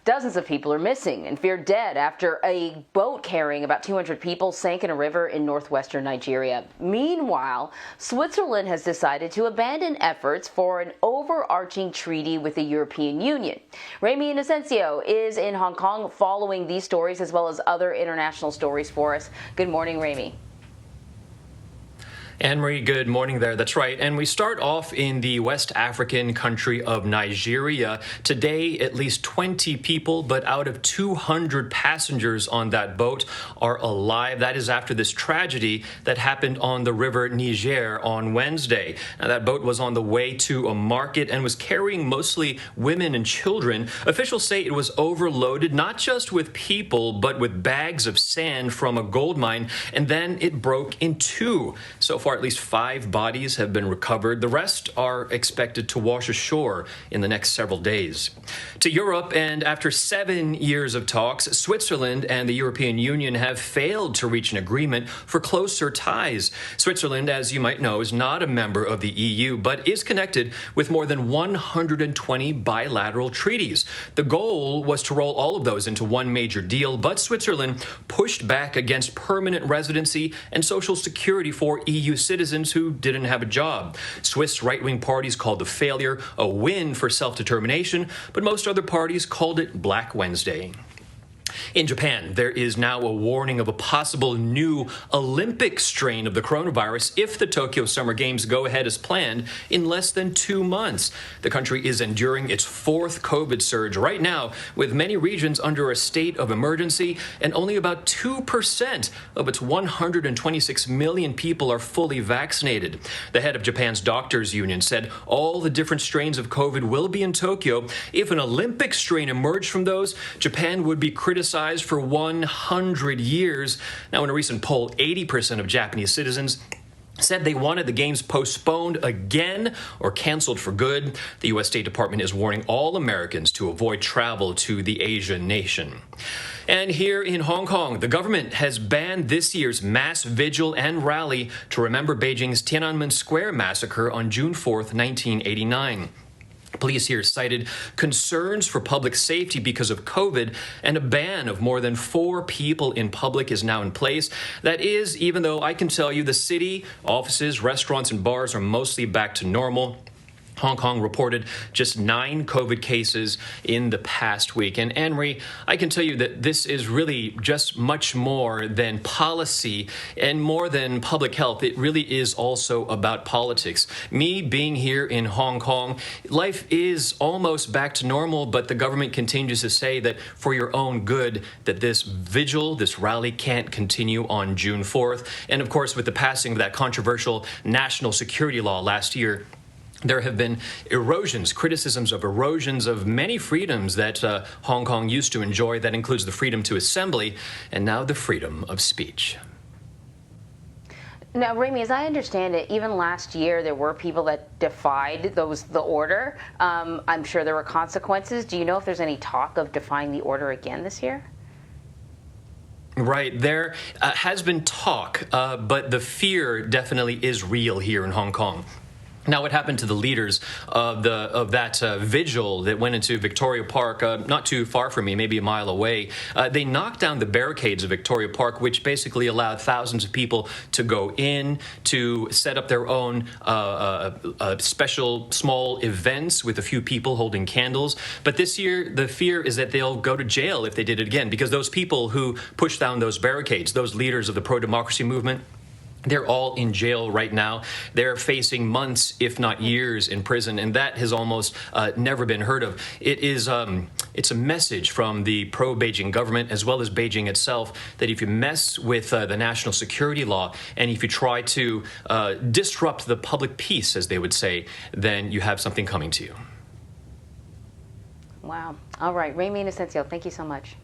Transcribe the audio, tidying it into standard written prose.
Dozens of people are missing and feared dead after a boat carrying about 200 people sank in a river in northwestern Nigeria. Meanwhile, Switzerland has decided to abandon efforts for an overarching treaty with the European Union. Ramy Inocencio is in Hong Kong following these stories as well as other international stories for us. Good morning, Ramy. Anne-Marie, good morning there. That's right. And we start off in the West African country of Nigeria. Today, at least 20 people, but out of 200 passengers on that boat are alive. That is after this tragedy that happened on the river Niger on Wednesday. Now, that boat was on the way to a market and was carrying mostly women and children. Officials say it was overloaded, not just with people, but with bags of sand from a gold mine, and then it broke in two. So far, at least 5 bodies have been recovered. The rest are expected to wash ashore in the next several days. To Europe, and after 7 years of talks, Switzerland and the European Union have failed to reach an agreement for closer ties. Switzerland, as you might know, is not a member of the EU, but is connected with more than 120 bilateral treaties. The goal was to roll all of those into one major deal, but Switzerland pushed back against permanent residency and social security for EU citizens who didn't have a job. Swiss right-wing parties called the failure a win for self-determination, but most other parties called it Black Wednesday. In Japan, there is now a warning of a possible new Olympic strain of the coronavirus if the Tokyo Summer Games go ahead as planned in less than 2 months. The country is enduring its 4th COVID surge right now, with many regions under a state of emergency, and only about 2% of its 126 million people are fully vaccinated. The head of Japan's doctors union said all the different strains of COVID will be in Tokyo. If an Olympic strain emerged from those, Japan would be criticized for 100 years. Now, in a recent poll, 80% of Japanese citizens said they wanted the games postponed again or canceled for good. The U.S. State Department is warning all Americans to avoid travel to the Asian nation. And here in Hong Kong, the government has banned this year's mass vigil and rally to remember Beijing's Tiananmen Square massacre on June 4th, 1989. Police here cited concerns for public safety because of COVID, and a ban of more than 4 people in public is now in place. That is, even though I can tell you the city, offices, restaurants, and bars are mostly back to normal. Hong Kong reported just 9 COVID cases in the past week. And Anne-Marie, I can tell you that this is really just much more than policy and more than public health. It really is also about politics. Me being here in Hong Kong, life is almost back to normal, but the government continues to say that for your own good, that this vigil, this rally can't continue on June 4th. And of course, with the passing of that controversial national security law last year, there have been criticisms of erosions of many freedoms that Hong Kong used to enjoy. That includes the freedom to assembly and now the freedom of speech. Now, Ramy, as I understand it, even last year there were people that defied the order. I'm sure there were consequences. Do you know if there's any talk of defying the order again this year? Right. There has been talk, but the fear definitely is real here in Hong Kong. Now, what happened to the leaders of that vigil that went into Victoria Park, not too far from me, maybe a mile away? They knocked down the barricades of Victoria Park, which basically allowed thousands of people to go in, to set up their own special small events with a few people holding candles. But this year, the fear is that they'll go to jail if they did it again, because those people who pushed down those barricades, those leaders of the pro-democracy movement, they're all in jail right now. They're facing months, if not years, in prison, and that has almost never been heard of. It's a message from the pro-Beijing government, as well as Beijing itself, that if you mess with the national security law, and if you try to disrupt the public peace, as they would say, then you have something coming to you. Wow. All right. Ramy Inocencio, thank you so much.